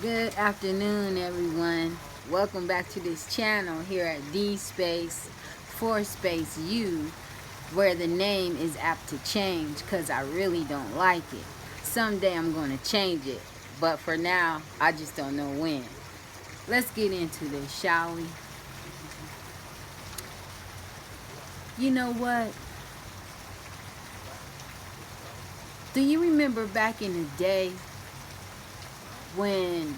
Good afternoon, everyone. Welcome back to this channel here at D Space for Space U, where the name is apt to change because I really don't like it. Someday I'm going to change it, but for now, I just don't know when. Let's get into this, shall we? You know what? Do you remember back in the day when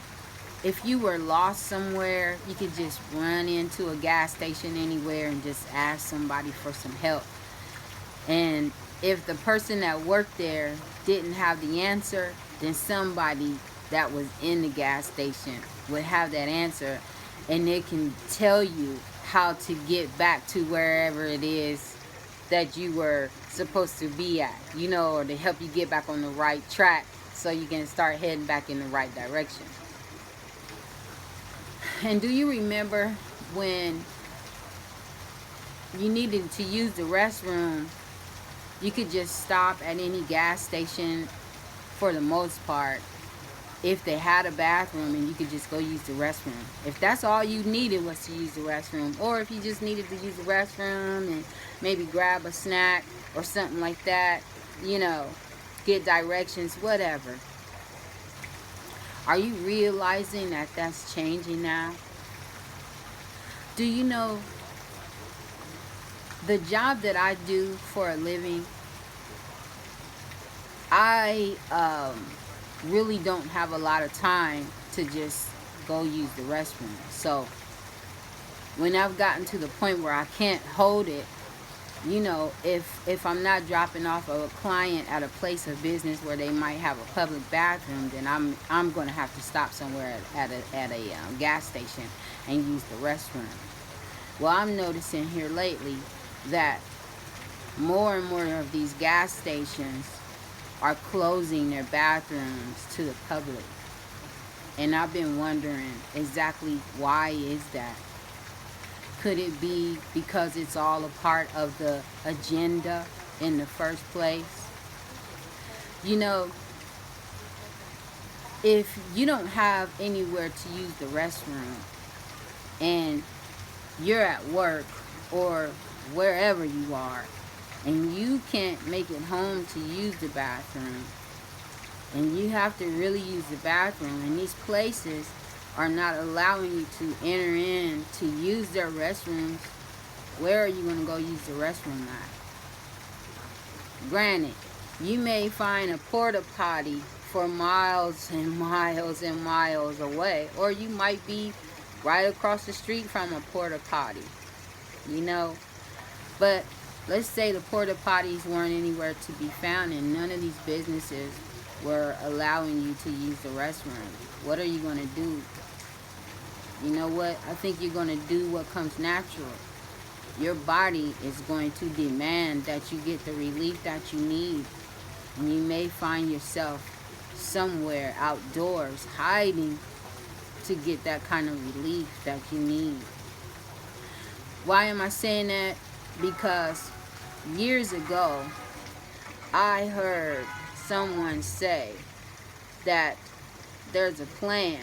if you were lost somewhere, you could just run into a gas station anywhere and just ask somebody for some help? And if the person that worked there didn't have the answer, then somebody that was in the gas station would have that answer, and they can tell you how to get back to wherever it is that you were supposed to be at, or to help you get back on the right track so you can start heading back in the right direction. And do you remember when you needed to use the restroom, you could just stop at any gas station for the most part if they had a bathroom, and you could just go use the restroom. If that's all you needed was to use the restroom, or if you just needed to use the restroom and maybe grab a snack or something like that, get directions, whatever. Are you realizing that that's changing now? Do you know the job that I do for a living? I really don't have a lot of time to just go use the restroom. So when I've gotten to the point where I can't hold it, if I'm not dropping off a client at a place of business where they might have a public bathroom, then I'm going to have to stop somewhere at a gas station and use the restroom. Well, I'm noticing here lately that more and more of these gas stations are closing their bathrooms to the public. And I've been wondering exactly why is that? Could it be because it's all a part of the agenda in the first place? If you don't have anywhere to use the restroom and you're at work or wherever you are, and you can't make it home to use the bathroom, and you have to really use the bathroom, and these places are not allowing you to enter in to use their restrooms, where are you going to go use the restroom at? Granted, you may find a porta potty for miles and miles and miles away, or you might be right across the street from a porta potty, but let's say the porta potties weren't anywhere to be found, and none of these businesses were allowing you to use the restroom. What are you going to do? You know what? I think you're going to do what comes natural. Your body is going to demand that you get the relief that you need. And you may find yourself somewhere outdoors hiding to get that kind of relief that you need. Why am I saying that? Because years ago, I heard someone say that there's a plan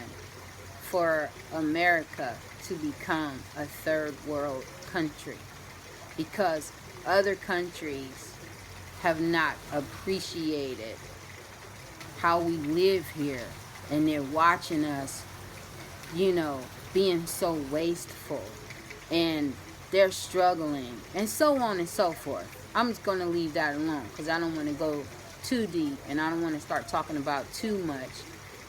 for America to become a third world country because other countries have not appreciated how we live here, and they're watching us, being so wasteful, and they're struggling, and so on and so forth. I'm just going to leave that alone because I don't want to go too deep, and I don't want to start talking about too much,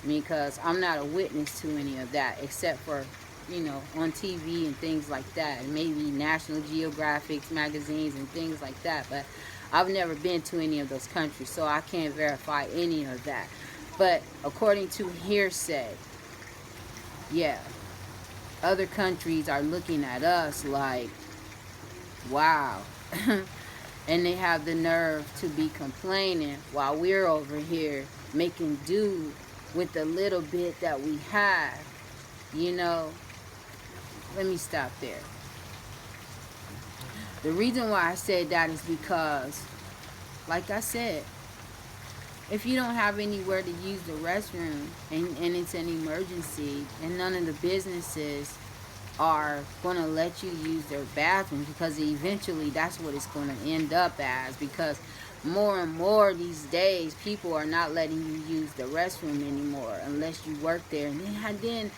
because I'm not a witness to any of that except for, on TV and things like that, and maybe National Geographic magazines and things like that. But I've never been to any of those countries, so I can't verify any of that. But according to hearsay, yeah, other countries are looking at us like, wow. And they have the nerve to be complaining while we're over here making do with the little bit that we have. Let me stop there. The reason why I said that is because, like I said, If you don't have anywhere to use the restroom, and it's an emergency, and none of the businesses are going to let you use their bathroom, because eventually that's what it's going to end up as, because more and more these days people are not letting you use the restroom anymore unless you work there. And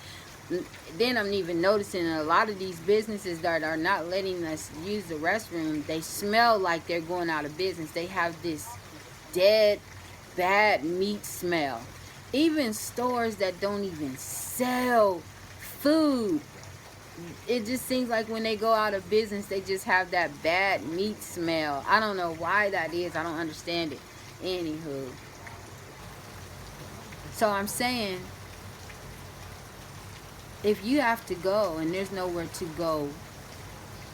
then I'm even noticing a lot of these businesses that are not letting us use the restroom, they smell like they're going out of business. They have this dead, bad meat smell. Even stores that don't even sell food, it just seems like when they go out of business, they just have that bad meat smell. I don't know why that is. I don't understand it. Anywho. So I'm saying, if you have to go and there's nowhere to go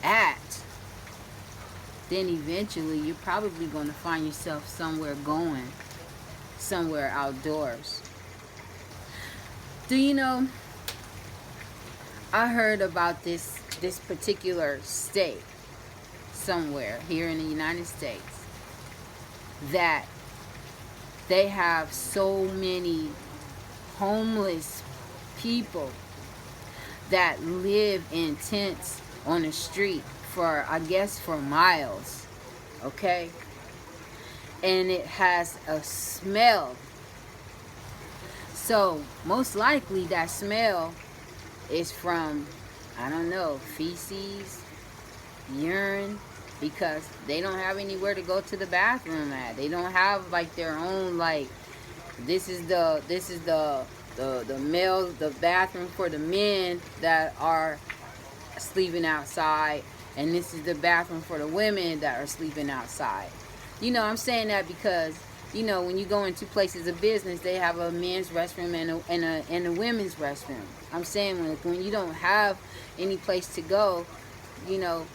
at, then eventually you're probably going to find yourself somewhere outdoors. Do you know, I heard about this particular state somewhere here in the United States, that they have so many homeless people that live in tents on the street for, I guess, for miles, okay? And it has a smell. So most likely that smell is from, I don't know, feces, urine, because they don't have anywhere to go to the bathroom at. They don't have like their own, like, this is the male, the bathroom for the men that are sleeping outside, and this is the bathroom for the women that are sleeping outside. You know, I'm saying that because, you know, when you go into places of business, they have a men's restroom and a women's restroom. I'm saying when you don't have any place to go, you know,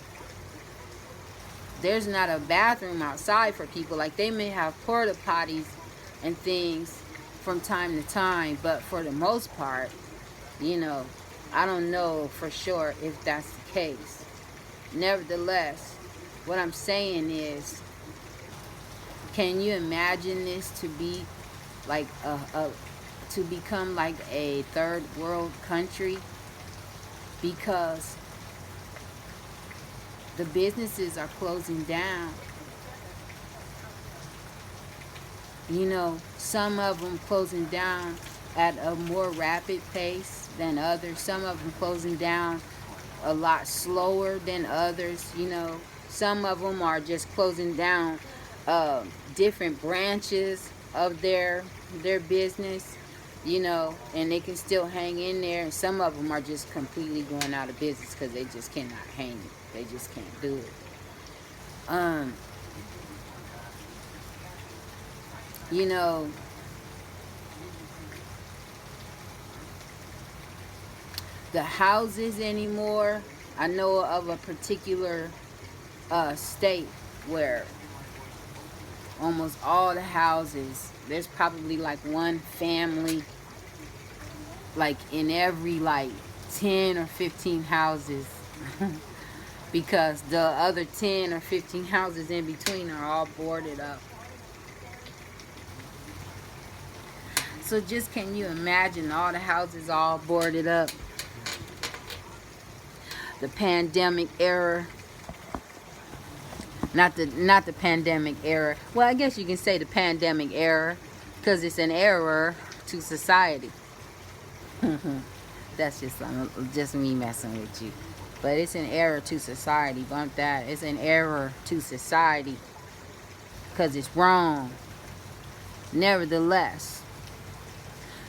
there's not a bathroom outside for people. Like, they may have porta potties and things from time to time, but for the most part, you know, I don't know for sure if that's the case. Nevertheless, what I'm saying is, can you imagine this to be like to become like a third world country? Because the businesses are closing down. You know, some of them closing down at a more rapid pace than others. Some of them closing down a lot slower than others. You know, some of them are just closing down different branches of their business, you know, and they can still hang in there. And some of them are just completely going out of business because they just cannot hang it. They just can't do it. You know, the houses anymore, I know of a particular state where almost all the houses, there's probably like one family like in every like 10 or 15 houses because the other 10 or 15 houses in between are all boarded up. So just, can you imagine all the houses all boarded up? The pandemic era. Not the pandemic era. Well, I guess you can say the pandemic era, because it's an error to society. That's just me messing with you. But it's an error to society. Bump that. It's an error to society because it's wrong. Nevertheless,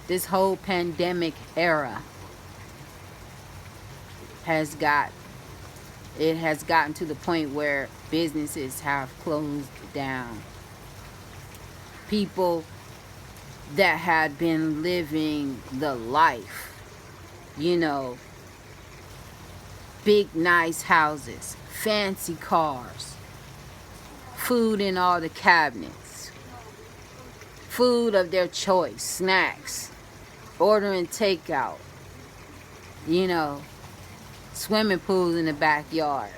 this whole pandemic era has gotten to the point where businesses have closed down. People that had been living the life, you know, big nice houses, fancy cars, food in all the cabinets, food of their choice, snacks, ordering takeout, you know, swimming pools in the backyard.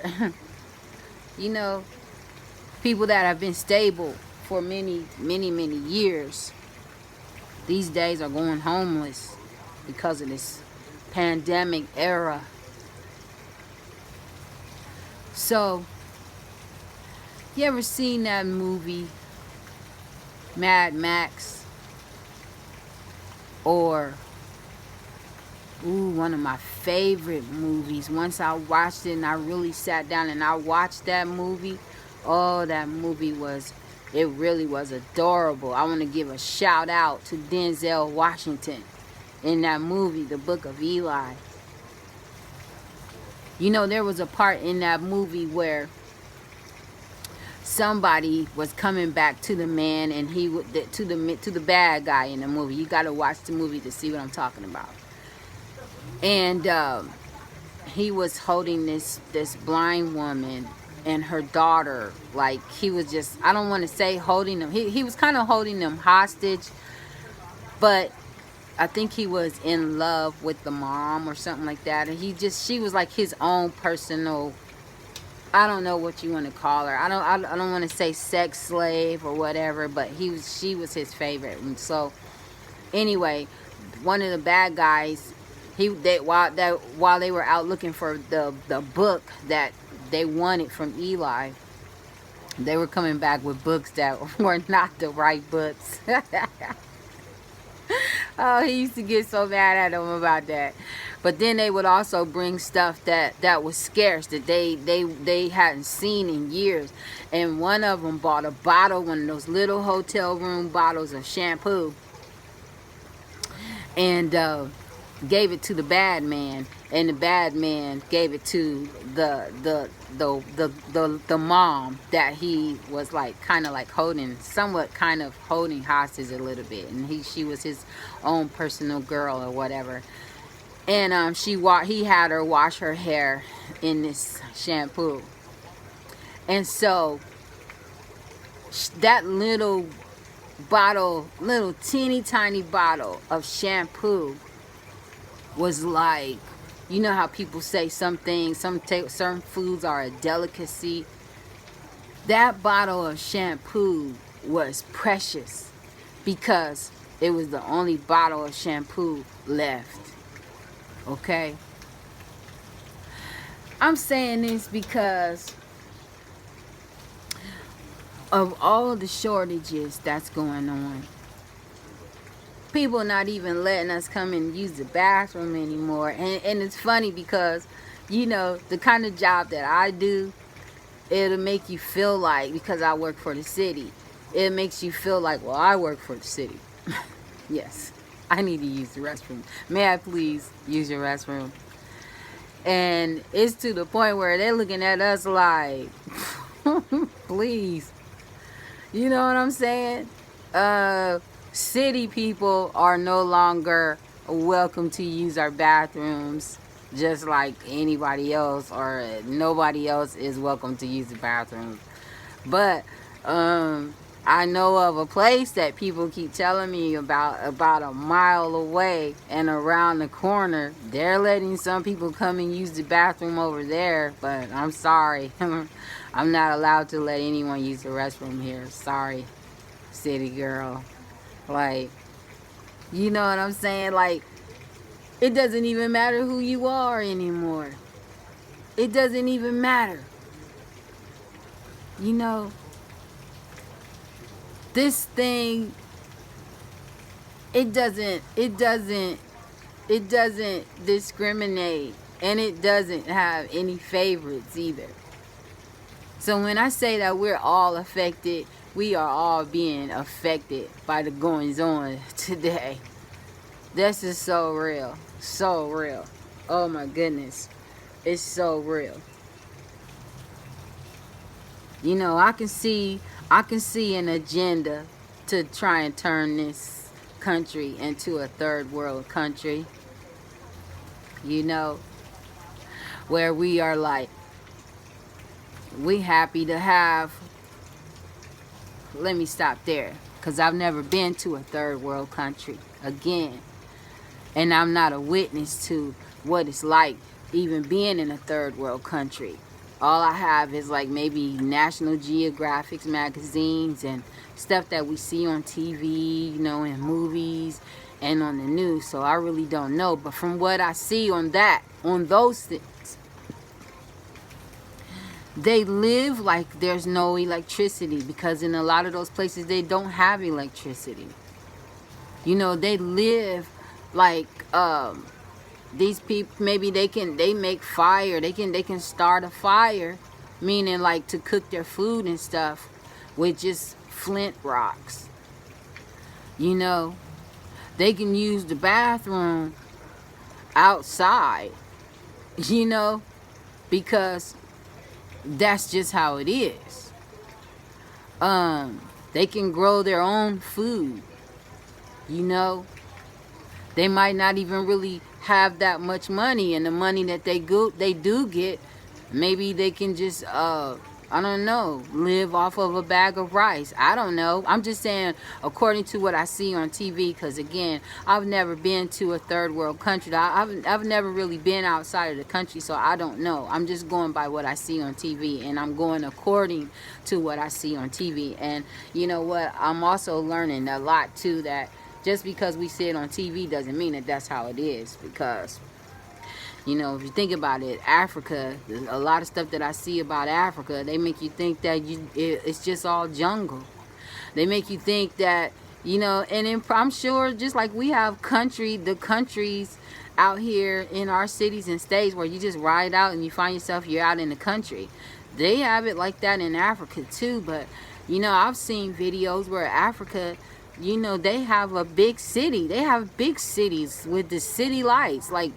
You know, people that have been stable for many, many, many years, these days are going homeless because of this pandemic era. So, you ever seen that movie, Mad Max? Or, one of my favorite movies. Once I watched it and I really sat down and I watched that movie, oh, that movie it really was adorable. I want to give a shout out to Denzel Washington in that movie, The Book of Eli. You know, there was a part in that movie where somebody was coming back to the man, and to the bad guy in the movie. You got to watch the movie to see what I'm talking about. And he was holding this blind woman and her daughter. Like, he was just, I don't want to say holding them. He was kind of holding them hostage, but I think he was in love with the mom or something like that. And she was like his own personal, I don't know what you want to call her. I don't want to say sex slave or whatever, but she was his favorite. And so anyway, one of the bad guys, while they were out looking for the book that they wanted from Eli, they were coming back with books that were not the right books. Oh, he used to get so mad at them about that. But then they would also bring stuff that was scarce, that they hadn't seen in years. And one of them bought a bottle, one of those little hotel room bottles of shampoo, and gave it to the bad man. And the bad man gave it to the mom that he was like kind of like holding hostage a little bit. And she was his own personal girl or whatever. And he had her wash her hair in this shampoo. And so that little teeny tiny bottle of shampoo was like, you know how people say certain foods are a delicacy. That bottle of shampoo was precious because it was the only bottle of shampoo left. Okay? I'm saying this because of all the shortages that's going on. People not even letting us come and use the bathroom anymore. And it's funny because, you know, the kind of job that I do, it'll make you feel like, because I work for the city, it makes you feel like, well, I work for the city. Yes, I need to use the restroom. May I please use your restroom? And it's to the point where they're looking at us like, please. You know what I'm saying? City people are no longer welcome to use our bathrooms just like anybody else, or nobody else is welcome to use the bathrooms. But I know of a place that people keep telling me about a mile away and around the corner. They're letting some people come and use the bathroom over there, but I'm sorry. I'm not allowed to let anyone use the restroom here. Sorry, city girl. Like, you know what I'm saying? Like, it doesn't even matter who you are anymore. It doesn't even matter. You know, this thing, it doesn't discriminate, and it doesn't have any favorites either. So when I say that we're all affected, we are all being affected by the goings on today. This is so real. So real. Oh my goodness. It's so real. You know, I can see an agenda to try and turn this country into a third world country. You know, where we are like, we happy to have, let me stop there, because I've never been to a third world country again. And I'm not a witness to what it's like even being in a third world country. All I have is like maybe National Geographic magazines and stuff that we see on TV, you know, in movies and on the news. So I really don't know. But from what I see on those things, they live like there's no electricity, because in a lot of those places they don't have electricity. You know, they live like these people, maybe they make fire, they can start a fire, meaning like to cook their food and stuff, with just flint rocks. You know, they can use the bathroom outside, you know, because that's just how it is. They can grow their own food, you know. They might not even really have that much money, and the money that they do get, maybe they can just I don't know, live off of a bag of rice. I don't know. I'm just saying according to what I see on TV, because again, I've never been to a third world country. I've never really been outside of the country, so I don't know. I'm just going by what I see on TV, and I'm going according to what I see on TV. And you know what? I'm also learning a lot too, that just because we see it on TV doesn't mean that that's how it is. Because, you know, if you think about it, Africa, a lot of stuff that I see about Africa, they make you think that it's just all jungle. They make you think that, you know, and I'm sure just like we have the countries out here in our cities and states where you just ride out and you find yourself, you're out in the country. They have it like that in Africa too. But, you know, I've seen videos where Africa, you know, they have a big city. They have big cities with the city lights. Like,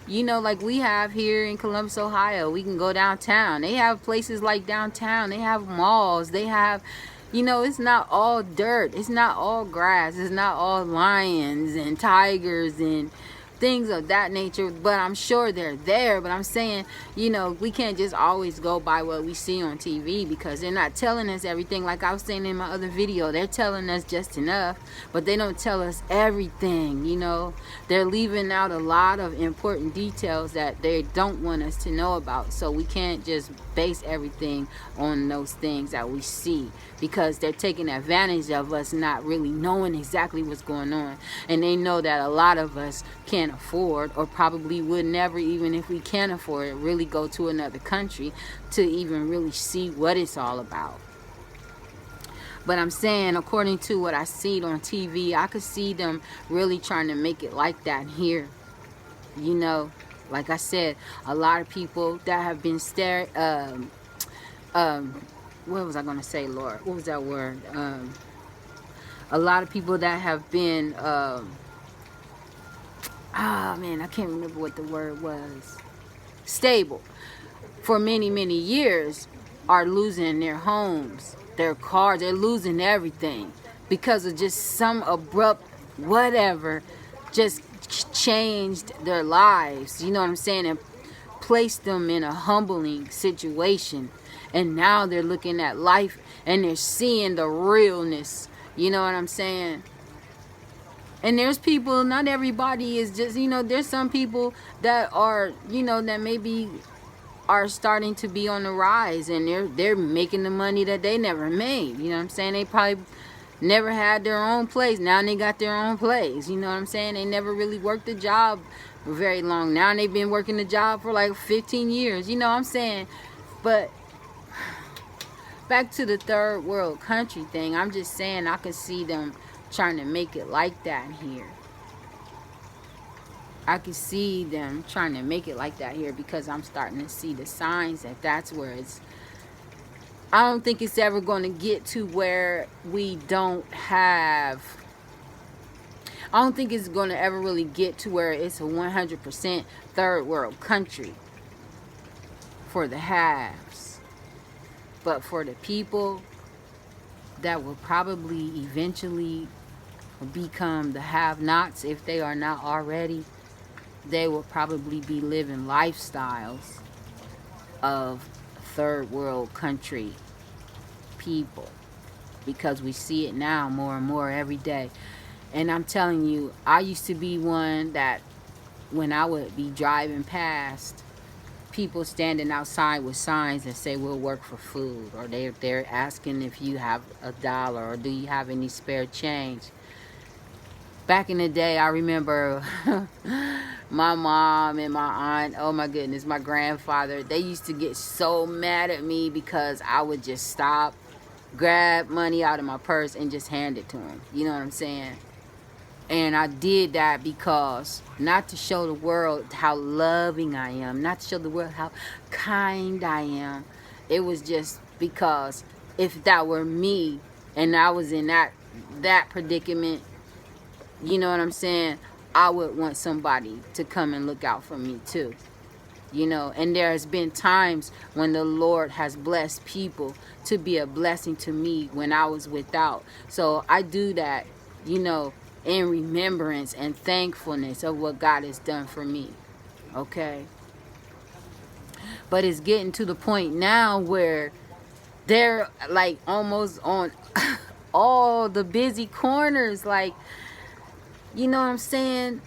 you know, like we have here in Columbus, Ohio. We can go downtown. They have places like downtown. They have malls. They have, you know, it's not all dirt. It's not all grass. It's not all lions and tigers and things of that nature, but I'm sure they're there. But I'm saying, you know, we can't just always go by what we see on TV, because they're not telling us everything. Like I was saying in my other video, they're telling us just enough, but they don't tell us everything. You know, they're leaving out a lot of important details that they don't want us to know about. So we can't just base everything on those things that we see, because they're taking advantage of us not really knowing exactly what's going on. And they know that a lot of us can't afford, or probably would never, even if we can afford it, really go to another country to even really see what it's all about. But I'm saying, according to what I see on TV, I could see them really trying to make it like that here. You know, like I said, a lot of people that have been what was I going to say, Lord? What was that word? A lot of people that have been man, I can't remember what the word was. Stable for many, many years are losing their homes, their cars. They're losing everything because of just some abrupt whatever just changed their lives. You know what I'm saying? And placed them in a humbling situation. And now they're looking at life and they're seeing the realness. You know what I'm saying? And there's people, not everybody is just, you know, there's some people that are, you know, that maybe are starting to be on the rise, and they're making the money that they never made. You know what I'm saying? They probably never had their own place. Now they got their own place. You know what I'm saying? They never really worked a job for very long. Now they've been working the job for like 15 years. You know what I'm saying? But back to the third world country thing, I'm just saying I can see them trying to make it like that here. I can see them trying to make it like that here, because I'm starting to see the signs that that's where it's. I don't think it's ever going to get to where we don't have. I don't think it's going to ever really get to where it's a 100% third world country for the haves. But for the people that will probably eventually become the have-nots, if they are not already, they will probably be living lifestyles of third world country people, because we see it now more and more every day. And I'm telling you, I used to be one that when I would be driving past people standing outside with signs that say we'll work for food, or they're asking if you have $1 or do you have any spare change. Back in the day, I remember my mom and my aunt, oh my goodness, my grandfather, they used to get so mad at me because I would just stop, grab money out of my purse and just hand it to them. You know what I'm saying? And I did that because not to show the world how loving I am, not to show the world how kind I am. It was just because if that were me and I was in that predicament, you know what I'm saying, I would want somebody to come and look out for me too. You know, and there has been times when the Lord has blessed people to be a blessing to me when I was without. So I do that, you know, in remembrance and thankfulness of what God has done for me. Okay? But it's getting to the point now where they're like almost on all the busy corners, like, you know what I'm saying?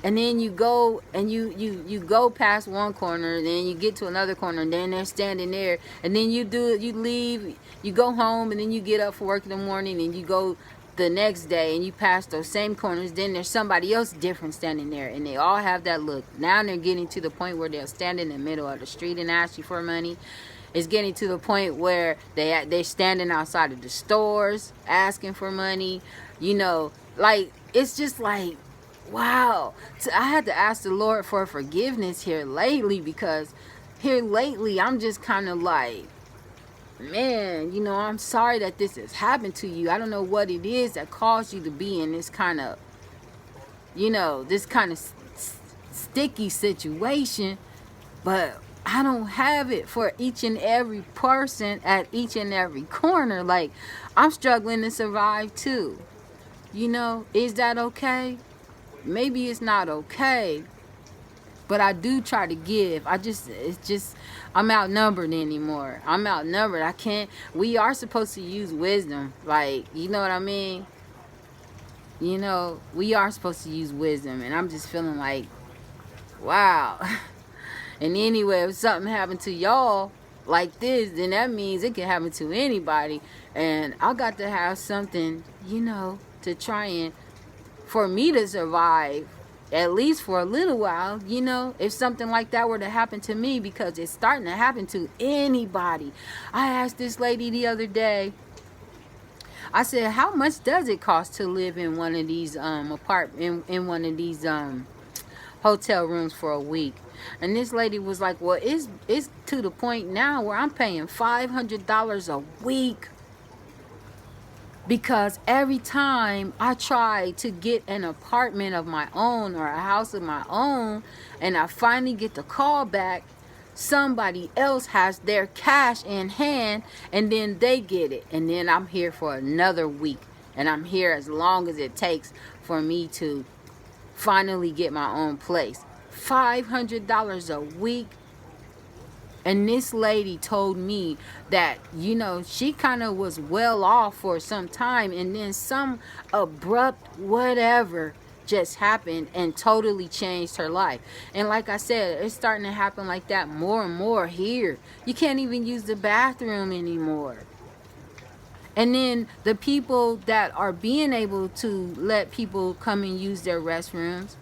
And then you go and you go past one corner, then you get to another corner, and then they're standing there, and then you leave, you go home, and then you get up for work in the morning, and you go the next day, and you pass those same corners, then there's somebody else different standing there, and they all have that look. Now they're getting to the point where they'll stand in the middle of the street and ask you for money. It's getting to the point where they're standing outside of the stores asking for money. You know, like, it's just like, wow. So I had to ask the Lord for forgiveness here lately, because here lately I'm just kind of like, man, you know, I'm sorry that this has happened to you. I don't know what it is that caused you to be in this kind of, you know, this kind of sticky situation, but I don't have it for each and every person at each and every corner. Like, I'm struggling to survive too. You know, is that okay? Maybe it's not okay, but I do try to give. It's just, I'm outnumbered anymore. I'm outnumbered. I can't, we are supposed to use wisdom. Like, you know what I mean? You know, we are supposed to use wisdom, and I'm just feeling like, wow. And anyway, if something happened to y'all like this, then that means it can happen to anybody. And I got to have something, you know, to try and, for me to survive, at least for a little while, you know, if something like that were to happen to me, because it's starting to happen to anybody. I asked this lady the other day, I said, how much does it cost to live in one of these in one of these hotel rooms for a week? And this lady was like, well, it's to the point now where I'm paying $500 a week, because every time I try to get an apartment of my own or a house of my own, and I finally get the call back, somebody else has their cash in hand, and then they get it, and then I'm here for another week, and I'm here as long as it takes for me to finally get my own place. $500 a week. And this lady told me that, you know, she kind of was well off for some time, and then some abrupt whatever just happened and totally changed her life. And like I said, it's starting to happen like that more and more here. You can't even use the bathroom anymore. And then the people that are being able to let people come and use their restrooms,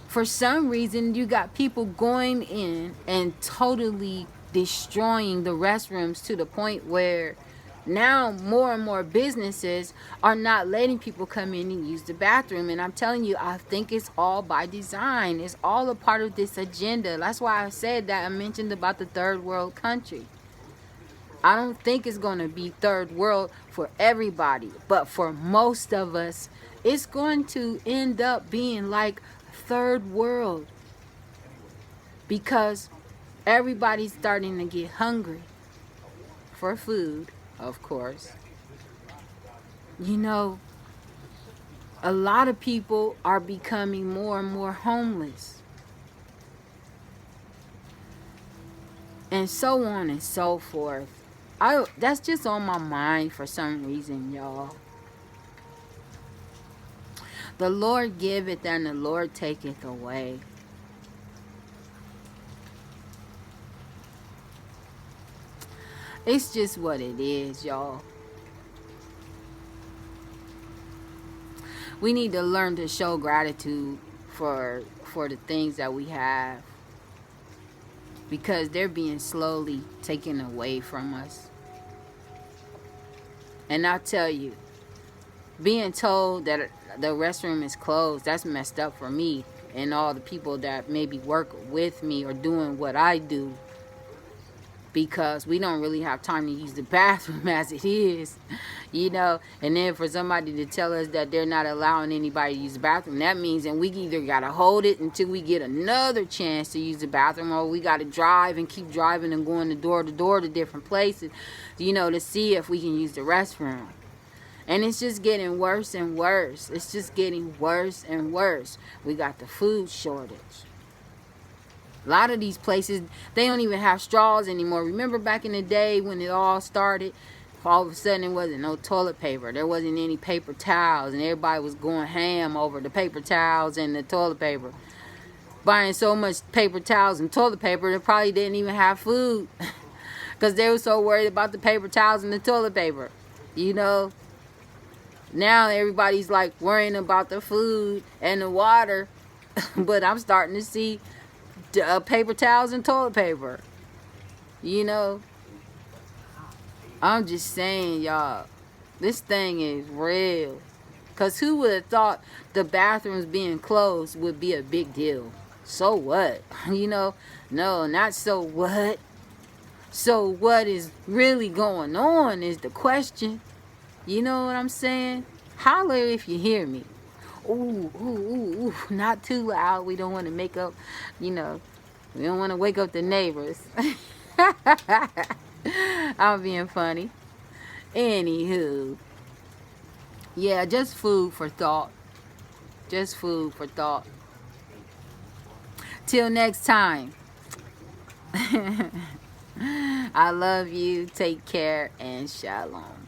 for some reason, you got people going in and totally destroying the restrooms to the point where now more and more businesses are not letting people come in and use the bathroom. And I'm telling you, I think it's all by design. It's all a part of this agenda. That's why I said that. I mentioned about the third world country. I don't think it's going to be third world for everybody, but for most of us, it's going to end up being like third world, because everybody's starting to get hungry for food, of course. You know, a lot of people are becoming more and more homeless, and so on and so forth. That's just on my mind for some reason, y'all. The Lord giveth and the Lord taketh away. It's just what it is, y'all. We need to learn to show gratitude for the things that we have, because they're being slowly taken away from us. And I'll tell you, being told that the restroom is closed, that's messed up for me and all the people that maybe work with me or doing what I do, because we don't really have time to use the bathroom as it is, you know. And then for somebody to tell us that they're not allowing anybody to use the bathroom, that means that we either got to hold it until we get another chance to use the bathroom, or we got to drive and keep driving and going to door to different places, you know, to see if we can use the restroom. And it's just getting worse and worse. It's just getting worse and worse. We got the food shortage. A lot of these places, they don't even have straws anymore. Remember back in the day when it all started? All of a sudden, there wasn't no toilet paper. There wasn't any paper towels. And everybody was going ham over the paper towels and the toilet paper. Buying so much paper towels and toilet paper, they probably didn't even have food. Because they were so worried about the paper towels and the toilet paper. You know? Now everybody's like worrying about the food and the water. But I'm starting to see paper towels and toilet paper. You know, I'm just saying, y'all, this thing is real. Because who would have thought the bathrooms being closed would be a big deal? So what? You know, no, not so what. So what is really going on is the question. You know what I'm saying? Holler if you hear me. Ooh, ooh, ooh, ooh, not too loud. We don't want to make up, you know, we don't want to wake up the neighbors. I'm being funny. Anywho, yeah, just food for thought. Just food for thought. Till next time. I love you. Take care and shalom.